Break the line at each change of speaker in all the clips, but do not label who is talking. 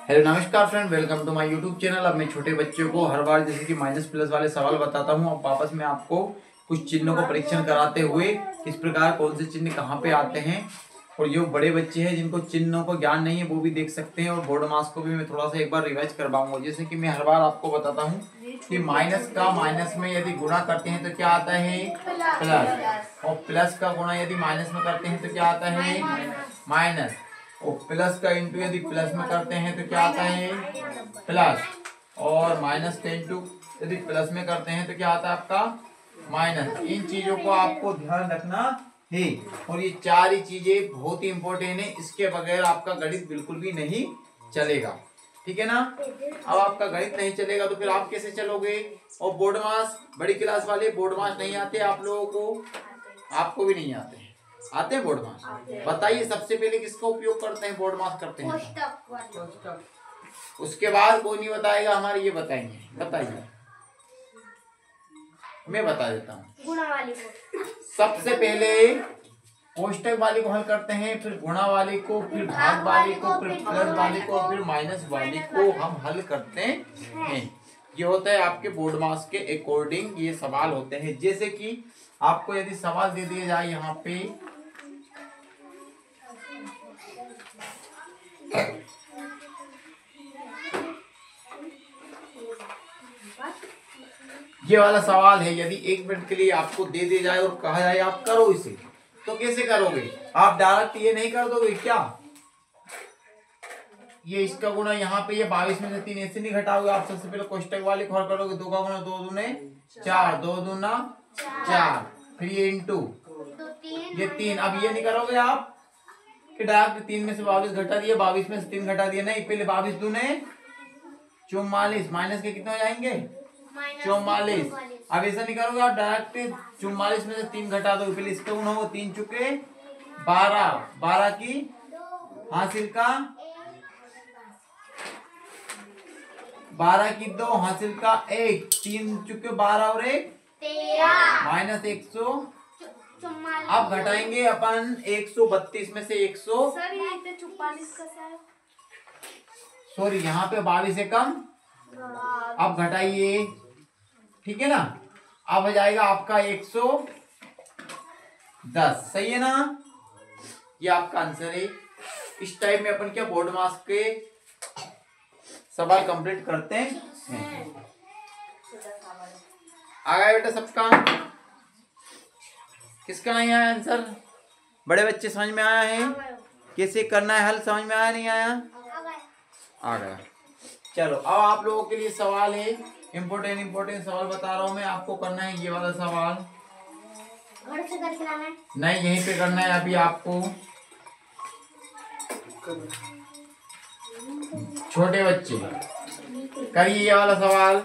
Hello नमस्कार friend, welcome to my YouTube channel. अब मैं छोटे बच्चों को हर बार जैसे कि माइनस प्लस वाले सवाल बताता हूं, अब वापस में आपको कुछ चिन्हों को परीक्षण कराते हुए किस प्रकार कौन से चिन्ह कहां पे आते हैं, और जो बड़े बच्चे हैं जिनको चिन्हों को ज्ञान नहीं है वो भी देख सकते हैं, और बोर्ड मार्क्स को भी मैं थोड़ा सा एक बार रिवाइज करवाऊंगा। जैसे कि मैं हर बार आपको बताता हूँ कि माइनस का माइनस में यदि गुणा करते हैं तो क्या आता है प्लस, और प्लस का गुणा यदि माइनस में करते हैं तो क्या आता है माइनस, और प्लस का इंटू यदि प्लस में करते हैं तो क्या आता है प्लस, और माइनस का इंटू यदि प्लस में करते हैं तो क्या आता है आपका माइनस। इन चीजों को आपको ध्यान रखना है, और ये चार ही चीजें बहुत ही इंपॉर्टेंट है, इसके बगैर आपका गणित बिल्कुल भी नहीं चलेगा। ठीक है ना। अब आपका गणित नहीं चलेगा तो फिर आप कैसे चलोगे। और बोर्ड मास, बड़ी क्लास वाले बोर्ड मास नहीं आते आप लोगों को, आपको भी नहीं आते आते हैं बोर्ड मास। बताइए सबसे पहले किसका उपयोग करते हैं, बोर्ड मास करते हैं। उसके बाद कोई नहीं बताएगा, हमारे ये बताएंगे। बताइए, मैं बता देता हूँ।
गुणा वाली को
सबसे पहले कोष्टक वाली को हल करते हैं, फिर गुणा वाली को, फिर भाग वाली को, फिर प्लस वाली को, फिर माइनस वाली को हम हल करते हैं। ये होता है आपके बोर्ड मास के अकॉर्डिंग ये सवाल होते हैं। जैसे कि आपको यदि सवाल दे दिया जाए यहाँ पे ये वाला सवाल है, यदि एक मिनट के लिए आपको दे दिया जाए और कहा जाए आप करो इसे, तो कैसे करोगे आप? डायरेक्ट ये नहीं कर दोगे क्या? ये इसका गुणा यहाँ पे, ये 22 में से 3 ऐसे नहीं घटाओगे आप। सबसे पहले कोष्टक वाले को हल करोगे, 2 का गुणा 2 दूने 4, 2 दूना 4, फिर ये इंटू ये 3। अब ये नहीं करोगे आप कि डायरेक्ट 3 में से 22 घटा दिया, 22 में से 3 घटा दिया, नहीं, पहले 22 दूने 44, माइनस के कितने हो जाएंगे 44। अब ऐसा नहीं करोगे आप, डायरेक्ट 44 में से 3 घटा दो, पहले इसका गुणा हो, 3 चुके 12, 12 की हासिल का 12 की 2 हासिल का 1, 3 चुके 12 और 1 13, माइनस 100। अब घटाएंगे अपन 132 में से 100, सॉरी यहाँ पे 22 से कम। अब घटाइए, ठीक है ना। अब हो जाएगा आपका 110। सही है ना, ये आपका आंसर है। इस टाइप में अपन क्या बोर्ड मास के सवाल कंप्लीट करते हैं। आ गया बेटा सबका? किसका नहीं आया आंसर? बड़े बच्चे समझ में आया है कैसे करना है हल? समझ में आया नहीं आया? आ गया। चलो अब आप लोगों के लिए सवाल है, इम्पोर्टेंट सवाल बता रहा हूं मैं आपको। करना है ये वाला सवाल,
घर से करके लाना है?
नहीं, यहीं पे करना है अभी आपको। छोटे बच्चे करिए ये वाला सवाल,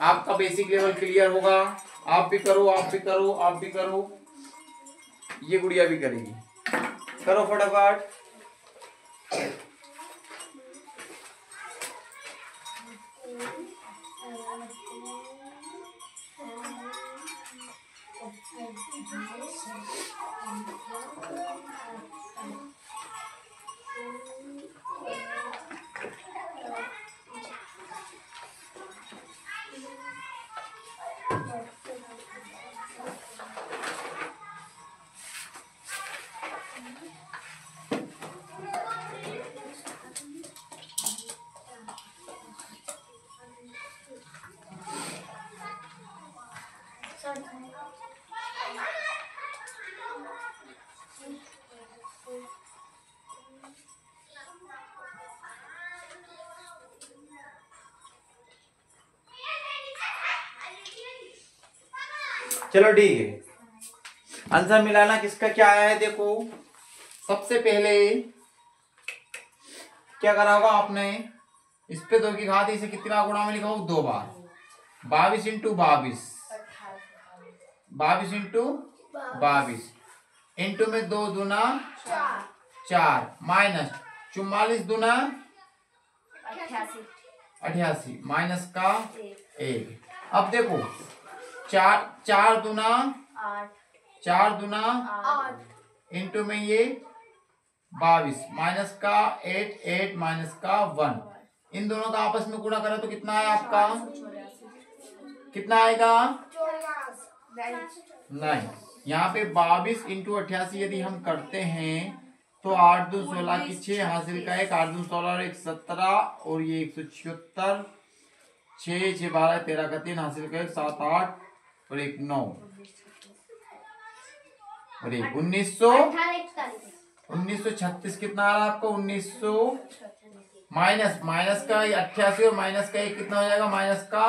आपका बेसिक लेवल क्लियर होगा। आप भी करो, आप भी करो, आप भी करो, ये गुड़िया भी करेगी। करो फटाफट। चलो ठीक है, आंसर मिलाना किसका क्या आया है देखो। सबसे पहले क्या करा होगा आपने, इस पे 2 की घात, इसे कितना गुणा में लिखा हो 2 बार, 22 इंटू 22, 22 इंटू 22, इंटू में 2 दूना 4, माइनस 44 दूना 88, माइनस का 1। अब देखो 4 दूना 8 इंटू में ये 22, माइनस का 8, 8 माइनस का 1, इन दोनों का आपस में गुणा करें तो कितना है आपका, कितना आएगा? नहीं, यहाँ पे 22 इंटू 88 यदि हम करते हैं तो 8 2 16 की 6 हासिल का 1, 8 2 16 और 1 17 और ये 176, 6 6 12 13 का 3 हासिल का 1 7 8 और 1 9 और 1 1936 कितना आ रहा है आपको? 1900 माइनस का 88 और माइनस का 1 कितना हो जाएगा? माइनस का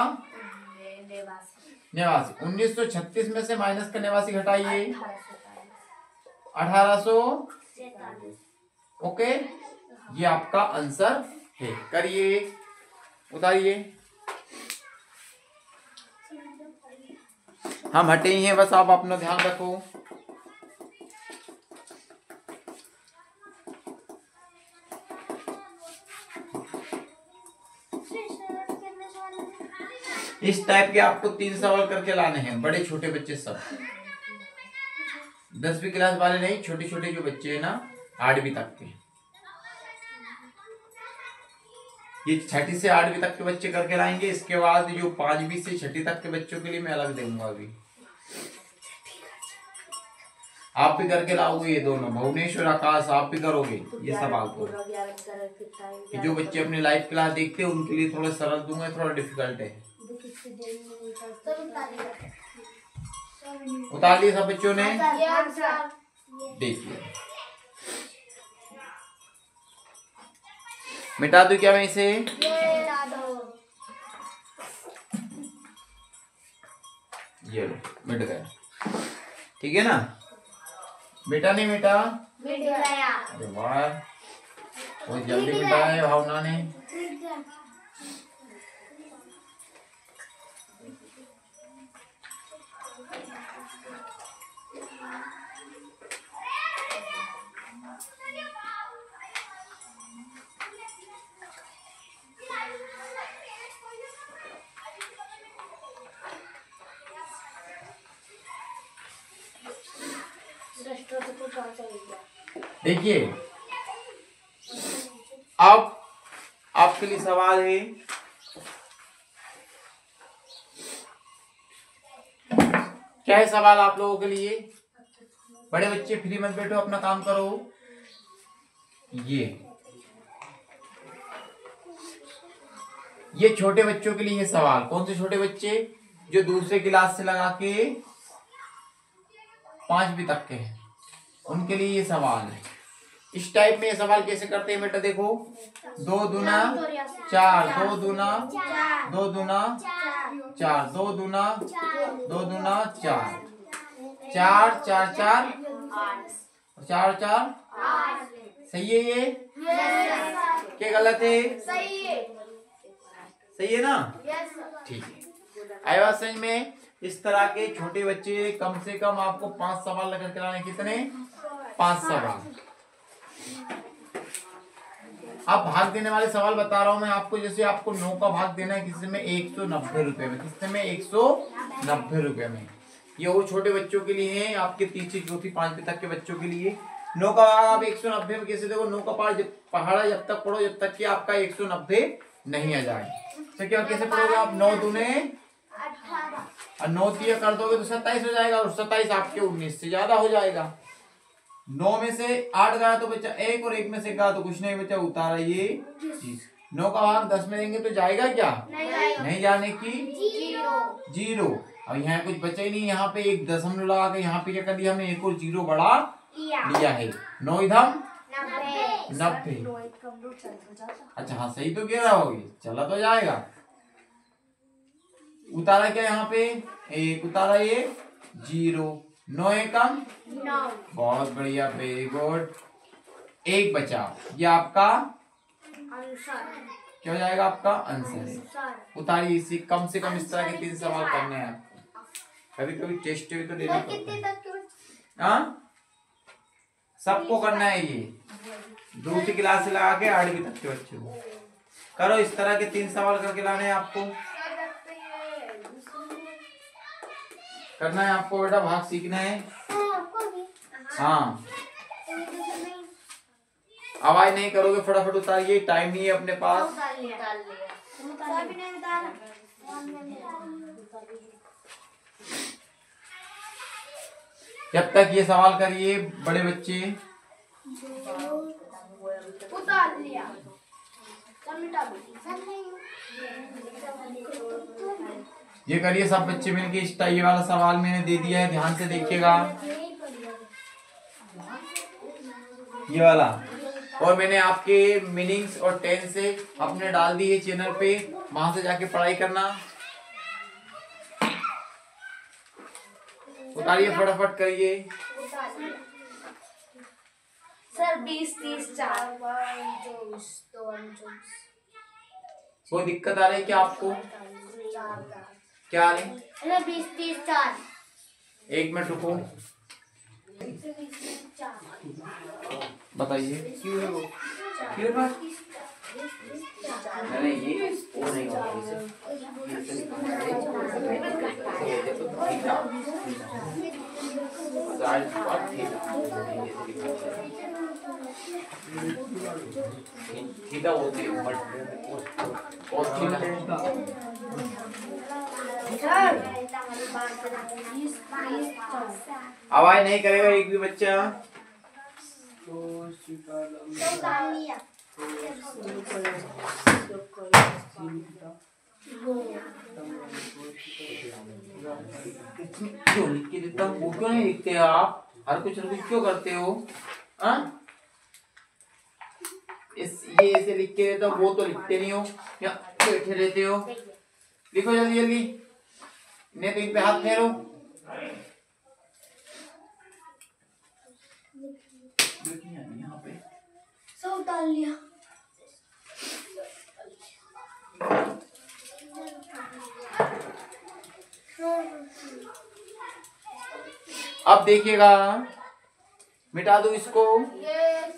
89। 1936 में से माइनस का 89 घटाइए 1800। ओके, ये आपका आंसर है। करिए, उतारिए। हम हटे ही हैं, बस आप अपना ध्यान रखो। इस टाइप के आपको 3 सवाल करके लाने हैं, बड़े छोटे बच्चे सब, 10वीं क्लास वाले नहीं, छोटे छोटे जो बच्चे हैं ना 8वीं तक के, ये 6ठी से 8वीं तक के बच्चे करके लाएंगे। इसके बाद जो 5वीं से 6ठी तक के बच्चों के लिए मैं अलग दूंगा। अभी आप भी करके लाओगे ये दोनों, भुवनेश और आकाश, आप भी करोगे ये सवाल को। कि जो बच्चे अपने लाइव क्लास देखते हैं उनके लिए थोड़ा सरल दूंगा, थोड़ा डिफिकल्ट है। उतार लिए सब बच्चों ने? देखिए, मिटा दूं क्या मैं इसे? ये लो, मिट गया। ठीक है ना? बेटा नहीं बेटा? मिट गया। अरे वाह, बहुत जल्दी मिटा है भावना ने। देखिए, अब आपके लिए सवाल है, क्या है सवाल आप लोगों के लिए? बड़े बच्चे फ्री मत बैठो, अपना काम करो। ये छोटे बच्चों के लिए सवाल। कौन से छोटे बच्चे? जो दूसरे क्लास से लगा के 5वीं तक के हैं, उनके लिए ये सवाल है। इस टाइप में ये सवाल कैसे करते हैं बेटा? देखो, 2 दूना 4, 2 दूना 2 दूना 4, 2 दूना 2 दूना 4, 4 4 4 4 4। सही है ये? क्या गलत है? सही है ना? ठीक है, आई बात समझ में? इस तरह के छोटे बच्चे कम से कम आपको 5 सवाल लेकर के लाने। कितने? 5 सवाल। अब भाग देने वाले सवाल बता रहा हूं मैं आपको। जैसे आपको 9 का भाग देना है किसी में 190 रुपए में, किससे में 190 रुपए में। ये वो छोटे बच्चों के लिए है, आपके तीसरी चौथी 5वीं तक के बच्चों के लिए। 9 का भाग आप 190 में कैसे देखो? 9 का पहाड़ा जब तक पढ़ो जब तक कि आपका 190 नहीं आ जाए। तो क्या कैसे पढ़ोगे आप? 9 दूने 18 और 9 3 कर दोगे तो 27 हो जाएगा, और 27 आपके 19 से ज्यादा हो जाएगा। 9 में से 8 गया तो बच्चा 1, और 1 में से गया तो कुछ नहीं बच्चा, उतारा ये 9 का भाग 10 में देंगे तो जाएगा क्या? नहीं जाने की 0। अब यहाँ कुछ बचा ही नहीं, यहाँ पे एक दशमलव लगा के यहाँ पे क्या कर दिया हमने? एक और 0 बढ़ा लिया है। 9 इधम 90। अच्छा हाँ, सही तो कह रहा होगी, चला तो जाएगा। उतारा क्या यहाँ पे? 1 उतारा, ये 0। 9 एकम 9। बहुत बढ़िया, वेरी गुड। 1 बचा, ये आपका आंसर क्या हो जाएगा? आपका आंसर। उतारिए इसी। कम से कम इस तरह के 3 सवाल करने हैं आपको। कभी कभी टेस्ट भी तो देना पड़ता है। हाँ, सबको करना है ये, दूसरी क्लास से लगा के 8वीं तक के बच्चे को करो। इस तरह के 3 सवाल करके लाने हैं आपको। करना है आपको बेटा, भाग सीखना है। हाँ, आवाज नहीं करोगे फटाफट उतारिए, टाइम नहीं है अपने पास।
उतार लिया। सभी ने उतारा।
जब तक ये सवाल करिए बड़े बच्चे।
उतार लिया।
ये करिए सब बच्चे मिलके। इस ये वाला सवाल मैंने दे दिया है, ध्यान से देखिएगा ये वाला। और मैंने आपके मीनिंग्स और टेंस से अपने डाल दी है चैनल पे, वहां से जाके पढ़ाई करना। उतारिए फटाफट करिए।
सर 20, 30, 4, 24, 24।
कोई दिक्कत आ रही है क्या आपको? क्या आ रही?
20, 30, 4।
एक मिनट रुको, बताइए क्यों है वो? क्यों बात? नहीं ये वो नहीं होगा। थीटा होती है और आवाज नहीं करेगा एक भी बच्चा। क्यों लिख के देता हूँ, वो क्यों नहीं लिखते आप? हर कुछ क्यों करते हो? ये ऐसे लिख के देता हूँ, वो तो लिखते नहीं हो या बैठे रहते हो। लिखो जल्दी जल्दी, नहीं तो इन पे हाथ फेरो। यहाँ पे
सब उतार लिया।
अब देखिएगा, मिटा दो इसको।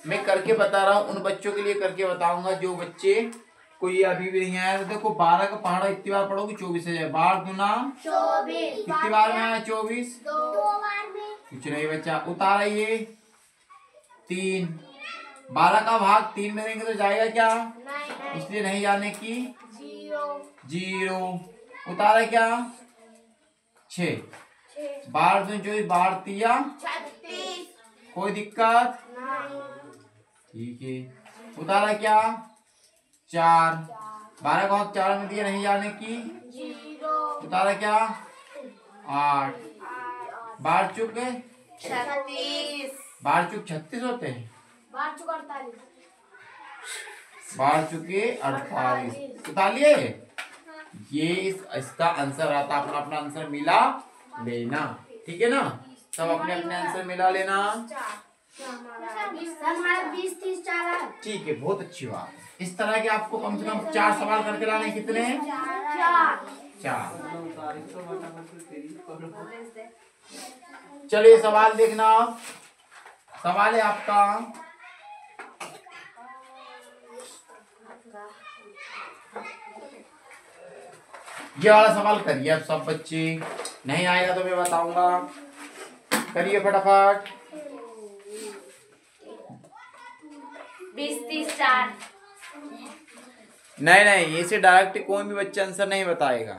मैं करके बता रहा हूँ, उन बच्चों के लिए करके बताऊंगा जो बच्चे कोई अभी भी नहीं आया। देखो 12 का पहाड़ा इतनी बार पढ़ोगे 24 है। 12 दूना
24।
कितनी बार में आया? 24।
2 बार में।
कुछ नहीं बच्चा, उतारा ये 3। 12 का भाग 3 में देंगे तो जाएगा क्या?
नहीं।
इसलिए नहीं जाने की
0।
उतारा क्या? 6। 12 दूनी 24, 12 तिया
36।
कोई दिक्कत
नहीं।
ठीक है। उतारा क्या? 4। 12 का भाग 4 में दिया, नहीं जाने की
0।
उतारा क्या? 8। 12 चुक
36।
12 चुक 36 होते हैं।
12 चुका 48।
12 चुके 48 उतारिए। ये इसका आंसर आता, अपना अपना आंसर मिला लेना, ठीक है ना? सब अपने अपने आंसर मिला लेना।
हमारा 20, 30, 4।
ठीक है, बहुत अच्छी बात है। इस तरह के आपको कम से कम 4 सवाल करके लाने। कितने? 4। चलिए सवाल देखना। सवाल है आपका, ये वाला सवाल करिए अब सब बच्चे। नहीं आएगा तो मैं बताऊंगा, करिए फटाफट।
20, 30, 4।
नहीं ऐसे डायरेक्ट कोई भी बच्चा आंसर नहीं बताएगा।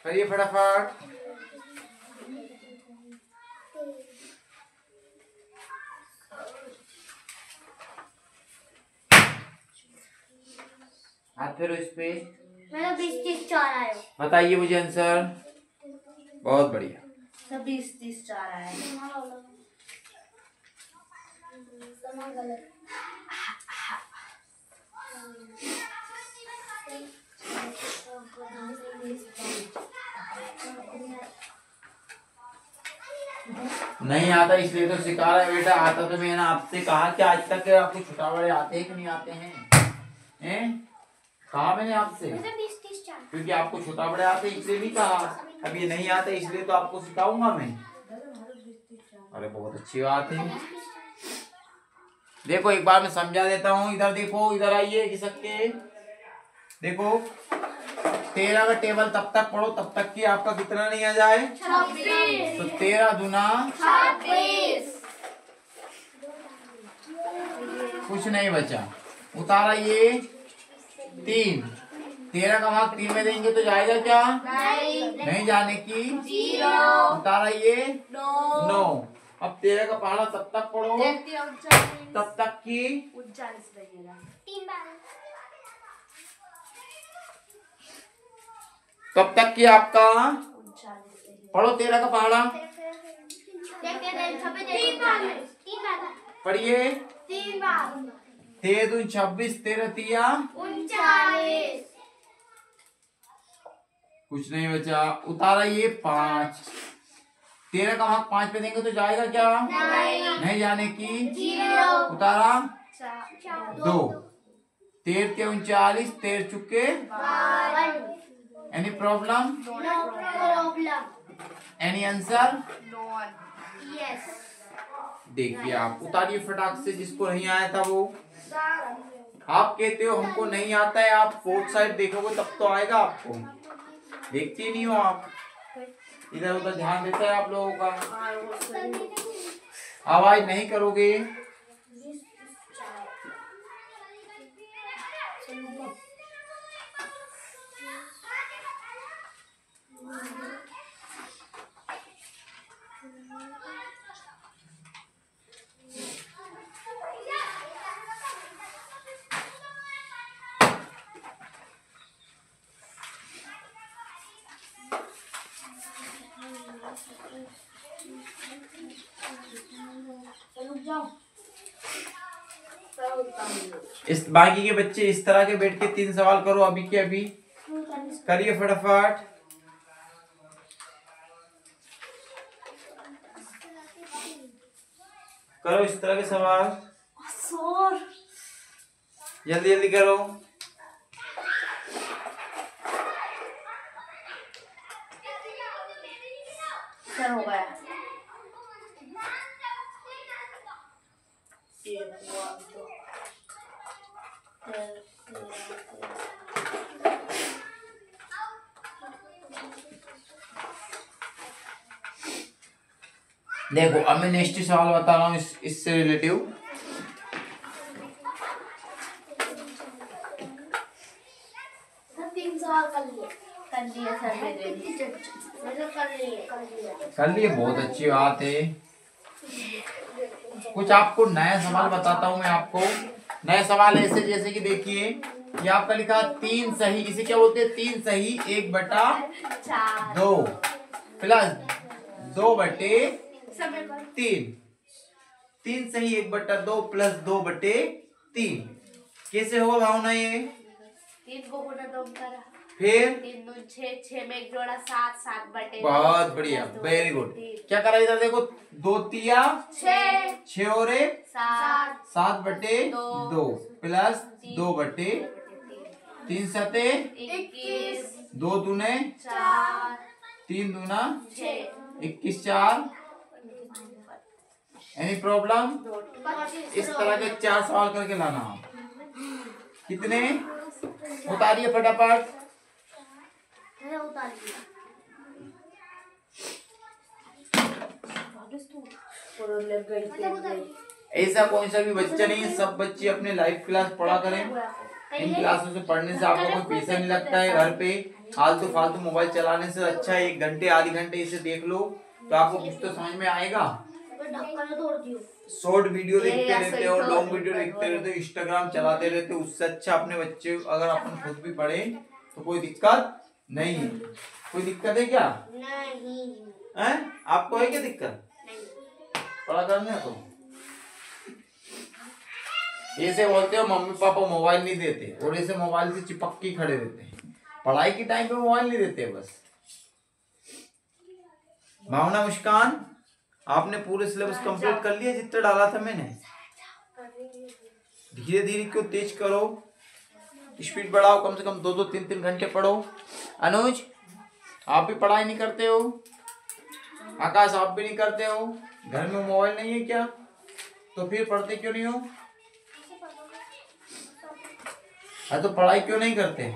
करिए फटाफट। हाथ फेरो इस पे।
मेरा 20, 30, 4 आया।
बताइए मुझे आंसर। बहुत बढ़िया।
सब 20, 30, 4 आया।
नहीं आता इसलिए तो सिखा रहा है बेटा। आता तो मैंने आपसे कहा कि आज तक आपको छोटा बड़े आते हैं कि नहीं आते हैं? कहा मैंने आपसे,
20, 30, 4।
क्योंकि आपको छोटा बड़े आते हैं इसलिए नहीं कहा। अब ये नहीं आते इसलिए तो आपको सिखाऊंगा मैं। अरे बहुत अच्छी बात है। देखो एक बार मैं समझा देता हूँ। इधर देखो, इधर आइए घिसक के देखो। 13 का टेबल तब तक पढ़ो तब तक कि आपका कितना नहीं आ जाए।
26।
तो 13 दूना
26।
कुछ नहीं बचा। उतारा ये 3, 13 का भाग 3 में देंगे तो जाएगा क्या? नहीं जाने की
0।
उतारा ये
9।
9। अब 13 का पहाड़ा तब तक पढ़ो तब तक की
39 रहेगा। 3 बार
तब तक की आपका पढ़ो 13 का पहाड़ा पढ़िए।
3 बार
13 दूनी 26, 13 तिया
39।
कुछ नहीं बचा। उतारा ये 5, 13 का भाग 5 पे देंगे तो जाएगा क्या? नहीं जाने की
0।
उतारा 2,
2।
13 के 39, 13 चुके।
1।
Any problem?
No problem.
Any answer?
Yes.
देखिए आप उतारिए फटाक से, जिसको नहीं आया था वो। आप कहते हो हमको नहीं आता है, आप 4th साइड देखोगे तब तो आएगा आपको। देखते नहीं हो आप, इधर उधर ध्यान देता है आप लोगों का। आवाज नहीं करोगे। इस बाकी के बच्चे इस तरह के बैठ के 3 सवाल करो अभी के अभी। करिए फटाफट। करो इस तरह के सवाल, जल्दी जल्दी करो।
हो गया।
देखो अब मैं नेक्स्ट सवाल बता रहा हूँ इससे रिलेटिव। कर लिए, बहुत अच्छी बात है। कुछ आपको नया सवाल बताता हूँ मैं आपको। नया सवाल ऐसे जैसे कि देखिए, ये आपका लिखा 3 सही, इसे क्या बोलते हैं? 3 सही 1/2 प्लस 2/3। 3 सही 1/2 प्लस 2/3 कैसे होगा भावना? ये
3 को गुना 2 करा,
फिर
3 दूनी 6, 6 में 1 जोड़ा 7, 7/2।
बहुत बढ़िया, वेरी गुड। क्या करा इधर देखो, 2 तिया
6,
6 और 1
7,
7/2 प्लस 2/3 सते
21,
2 दूने
4,
3 दूना
6,
21 4। Any problem?
25।
इस तरह के 4 सवाल करके लाना आप। कितने? उतारिए फटाफट। ऐसा कोई सा भी बच्चा नहीं है, सब बच्चे अपने लाइव क्लास पढ़ा करें। इन क्लासों से पढ़ने से आपको कोई पैसा नहीं लगता है। घर पे फालतू फालतू मोबाइल चलाने से अच्छा है 1 घंटे आधे घंटे इसे देख लो तो आपको कुछ तो समझ में आएगा। शॉर्ट वीडियो देखते रहते हो, लॉन्ग वीडियो देखते रहते हो, इंस्टाग्राम चलाते रहते हो, उससे अच्छा अपने बच्चे अगर अपन खुद भी पढ़े तो कोई दिक्कत नहीं है। कोई दिक्कत है क्या?
नहीं
है? आपको है क्या दिक्कत? पढ़ा करने तो ऐसे बोलते हो मम्मी पापा मोबाइल नहीं देते और ऐसे मोबाइल से चिपक के खड़े रहते हैं। पढ़ाई के टाइम पे मोबाइल नहीं देते बस। भावना मुस्कान, आपने पूरे सिलेबस कंप्लीट कर लिया जितना डाला था मैंने? धीरे धीरे क्यों, तेज करो, स्पीड बढ़ाओ, कम से कम 2-2 3-3 घंटे पढ़ो। अनुज आप भी पढ़ाई नहीं करते हो? आकाश आप भी नहीं करते हो? घर में मोबाइल नहीं है क्या? तो फिर पढ़ते क्यों नहीं हो? तो पढ़ाई क्यों नहीं करते?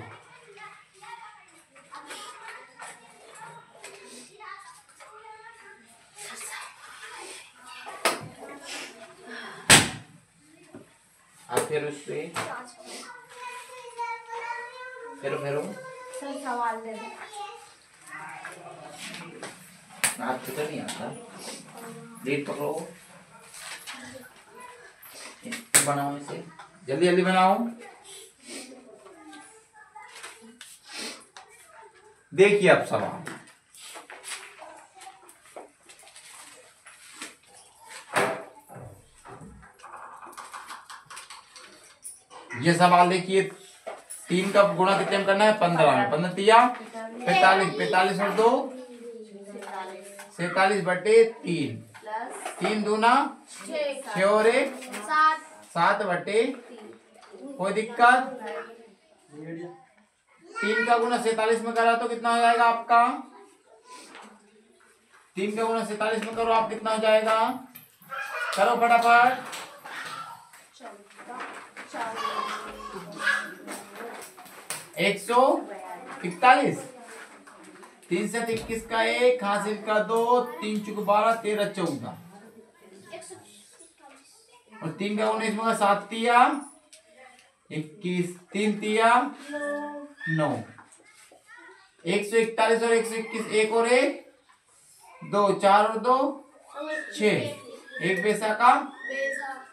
अब फिर उस पे फेरो
सही सवाल दे दो।
आपको तो नहीं आता। लीड पकड़ो, बनाओ इसे, जल्दी जल्दी बनाओ। देखिए अब सवाल, ये सवाल देखिए, 3 का गुणा कितने में करना है? 15 में। 15 तिया 45, 45 और 2 47 बटे 3, 3 दूना 6 और 1 7 बटे, कोई दिक्कत? 3 का गुणा 47 में करा तो कितना हो जाएगा आपका? 3 का गुणा 47 में करो आप, कितना हो जाएगा? करो फटाफट। 141। 3 से 21 का 1, हासिल का 2, 3 चुक 12, 13 14 और 3 का 19 में 7 तिया 21, 3 तिया 9। 141 और 121, 1 और 1 2, 4 और 2 6, 1 पैसा का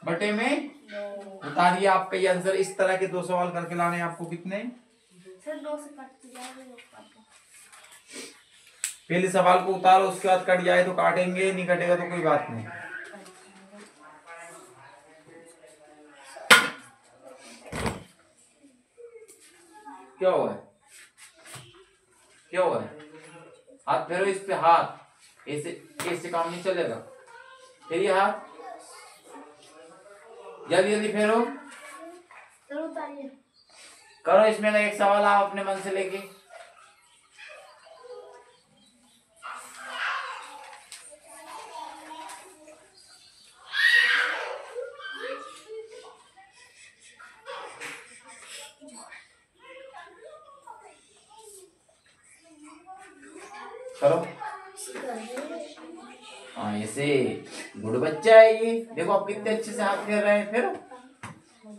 बटे में। बताइए आपका ये आंसर। इस तरह के 2 सवाल करके लाने हैं आपको कितने? पहले सवाल को उतारो, उसके बाद कट जाए तो काटेंगे, नहीं कटेगा तो कोई बात नहीं। क्या हुआ है? क्या हुआ है? हाथ फेरो इस पे, हाथ ऐसे ऐसे काम नहीं चलेगा। फिर ये हाथ जल्दी जल्दी फेरो, करो इसमें का एक सवाल आप अपने मन से लेके। करो। हाँ ऐसे, गुड बच्चा है ये। देखो आप कितने अच्छे से हाथ फेर रहे हैं। फेरो,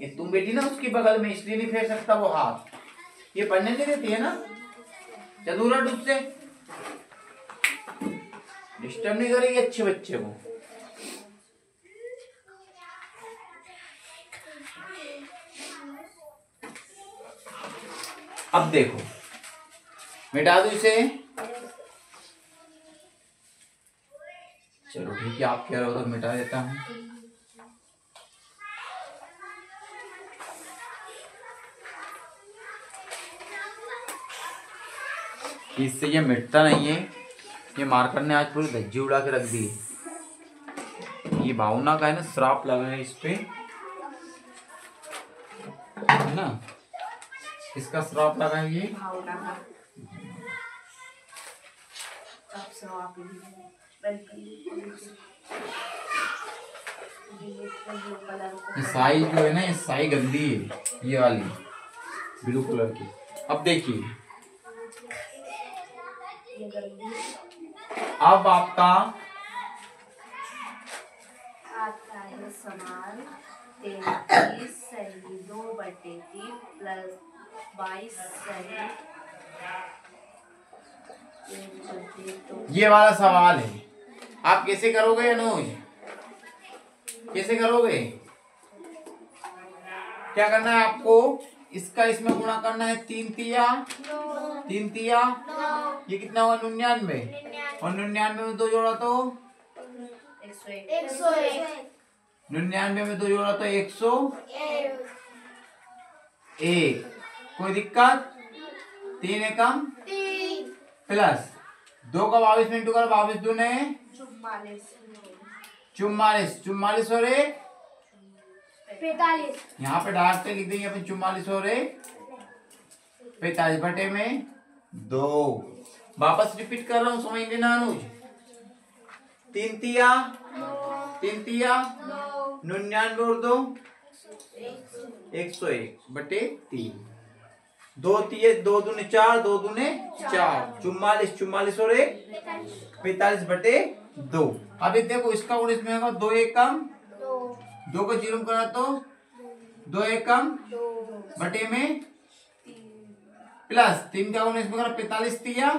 ये तुम बेटी ना उसकी बगल में, इसलिए नहीं फेर सकता वो हाथ। ये पढ़ने नहीं देती है ना, चतुरा डूब से डिस्टर्ब नहीं करेगी अच्छे बच्चे को। अब देखो, मिटा दो इसे। चलो ठीक है, आप कह रहे हो तो मिटा देता हूं। इससे ये मिटता नहीं है। ये मार्कर ने आज पूरी धज्जी उड़ा के रख दी है। ये भावना का है ना, श्राप लगा है इस पे, है ना, इसका श्राप लगा है ये। साई जो है ना, ये साई गंदी है, ये वाली ब्लू कलर की। अब देखिए, अब आपका
आता है सवाल 33 सही 2/3 प्लस 22 सही।
ये वाला सवाल है, आप कैसे करोगे अनुज? कैसे करोगे? क्या करना है आपको? इसका इसमें गुणा करना है। 3 तिया 3 तिया, ये कितना हुआ? 99। और 99 में 2 जोड़ा तो
101।
99 में 2 जोड़ा तो 101। कोई दिक्कत? 3 एकम प्लस 2 का 22 में इंटू करो, 22 दूने 44, 44 और 1
45।
यहाँ पे डार्क पे लिख देंगे अपन 44 और 1 45 बटे में 2। वापस रिपीट कर रहा हूँ, समझ लेना अनुज। 3 तिया 99 और 2 101 बटे 3। 2 तिये 2 दूने 4, 2 दूने 4, 44, 44 और 1 45 बटे 2। अब देखो, इसका गुण इसमें होगा 2 एक कम, 2 को 0 करा तो 2 एकम
2
बटे में
3
प्लस 3 का गुना इसमें करो 45 तिया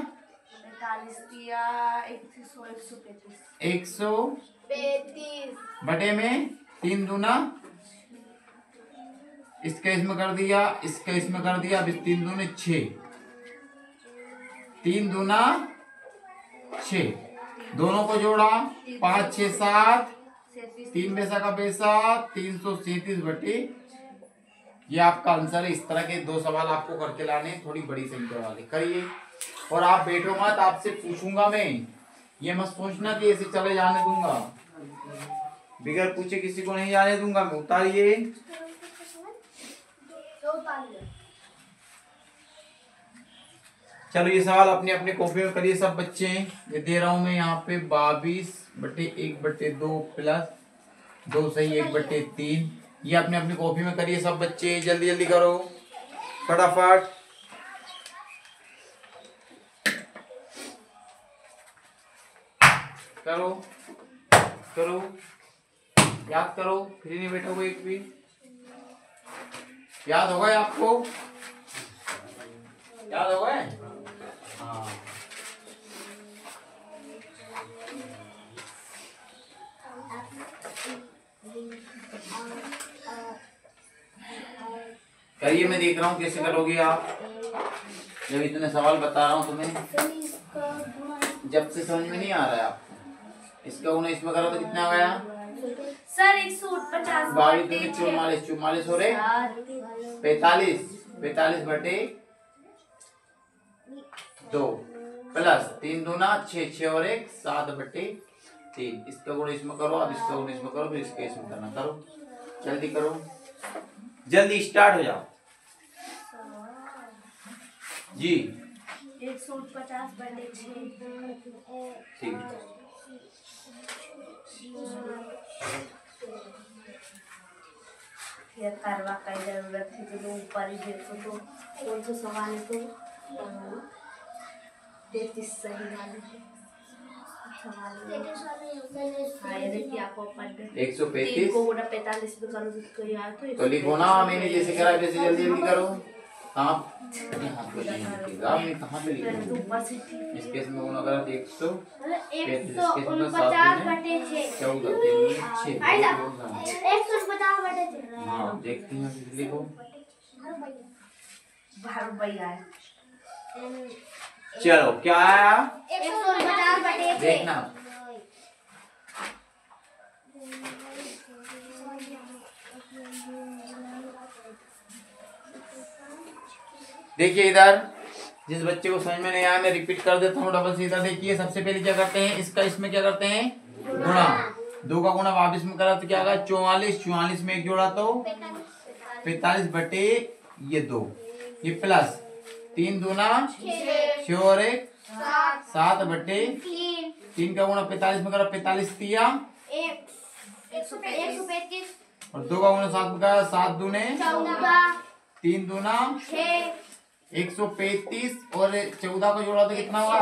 45 दिया 135
135 बटे में 3 दूना इसके इसमें कर दिया, इसके इसमें कर दिया, अब 3 दूने 6, 3 दूना 6, दोनों को जोड़ा 5 6 7, 3 पैसा का पैसा 337 बटे। ये आपका आंसर है। इस तरह के 2 सवाल आपको करके लाने, थोड़ी बड़ी संख्या वाले करिए। और आप बैठो मत, आपसे पूछूंगा मैं, ये मत सोचना कि ऐसे चले जाने दूंगा, बिगर पूछे किसी को नहीं जाने दूंगा मैं। उतारिए। चलो ये सवाल अपने अपने कॉपी में करिए सब बच्चे। ये दे रहा हूं मैं यहाँ पे 22 बटे 1 बटे 2 प्लस 2 सही 1 बटे 3। ये अपने अपनी कॉपी में करिए सब बच्चे, जल्दी जल्दी करो फटाफट। करो करो, याद करो, फ्री नहीं बैठा हुआ एक भी। याद होगा आपको? याद होगा? हाँ। करिए, मैं देख रहा हूँ कैसे करोगे आप। जब इतने सवाल बता रहा हूँ तुम्हें, जब से समझ में नहीं आ रहा है आपको। इसका गुना इसमें करो तो कितना आ गया
सर? 150
22 44 44 हो रहे 45 बटे 2 प्लस 3 दूना 6 6 और 1 7 बटे 3। इसका गुणा इसमें करो, अब इसका गुणा इसमें करो, फिर इसका इसमें करना। करो जल्दी करो, जल्दी स्टार्ट हो जाओ जी।
150 बटे 6
ठीक है।
फिर करवा का जरूरत है तो ऊपर ही देखो तो कौन सा सवाल है। तो 33 सही वाले सवाल है। देखिए आपको
135
को गुना 45 में करो तो यार
तो लिखो ना, मैंने जैसे करा वैसे जल्दी जल्दी करो। कहाँ यहाँ पे लिखेगा, मैं कहाँ पे लिखूँ? इस केस में गुना करा तो 150 बटे 6 हाँ देखते हैं लिखो। चलो क्या आया
150 बटे 6
देखना। देखिए इधर, जिस बच्चे को समझ में नहीं आया मैं रिपीट कर देता हूँ डबल से। इधर देखिए, सबसे पहले क्या करते हैं, इसका इसमें क्या करते हैं गुणा। 2 का गुणा वापिस में करा तो क्या आएगा 44, 44 में एक जोड़ा तो 45 बटे ये 2, ये प्लस 3 दूना 6 और 1 7 बटे 3 का गुणा 45 में करा 45 तिया
135
और 2 का गुणा 7 में करा 7 दूने 3 दूना 135 और 14 को जोड़ा तो कितना हुआ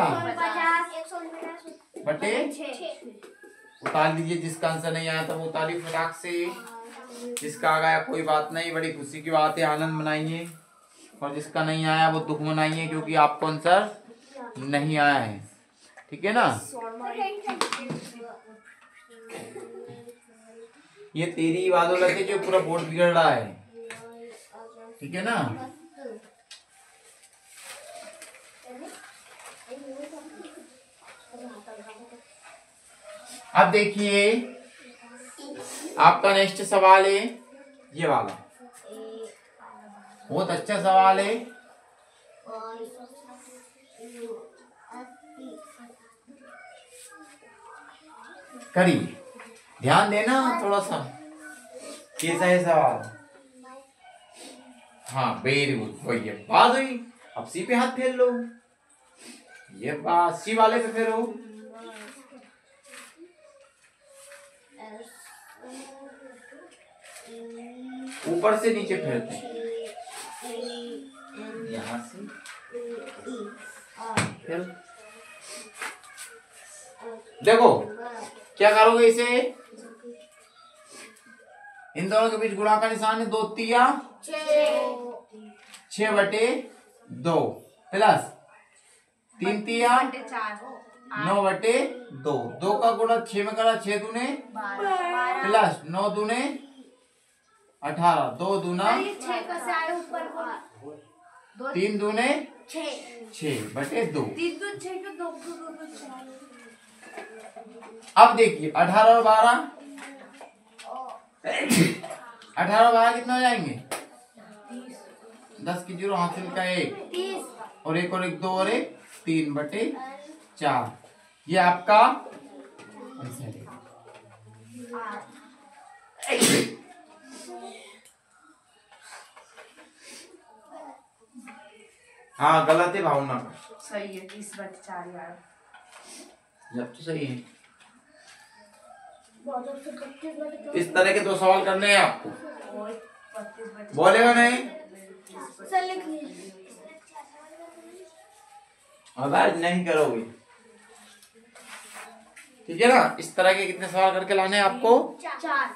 बटे। उतार लीजिए, जिसका आंसर नहीं आया था वो उतारिए फटाक से। जिसका आ गया कोई बात नहीं, बड़ी खुशी की बात है, आनंद मनाइए। और जिसका नहीं आया वो दुख मनाइए, क्योंकि आपको आंसर नहीं आया है। ठीक है ना? ये तेरी बदौलत है जो पूरा बोर्ड बिगड़ रहा है। ठीक है ना? अब देखिए आपका नेक्स्ट सवाल है ये वाला, बहुत अच्छा सवाल है। करिए, ध्यान देना थोड़ा सा, कैसा है सवाल। हाँ वेरी गुड, वही ये बात हुई। अब सी पे हाथ फेर लो, ये बात सी वाले पे फेरो। ऊपर से नीचे फेरते हैं, यहाँ से फिर देखो क्या करोगे इसे, इन दोनों के बीच गुणा का निशान है, 2 तिया 6/2 प्लस 3 तिया 9/2। 2 का गुणा 6 में करा, 6 दूने प्लस 9 दूने 18, 2 दूना 3 दूने 6/2। अब देखिए 18 और 12 कितना हो जाएंगे? 10 की 0 हासिल का 1 और 1 और 1 2 और 1 3/4। ये आपका आंसर है। हाँ गलत है भावना,
सही है 30/4 यार।
जब तो सही है। इस तरह के 2 सवाल करने हैं आपको, बोलेगा नहीं? अब आज नहीं करोगे, ठीक है ना? इस तरह के कितने सवाल करके लाने हैं आपको?
4।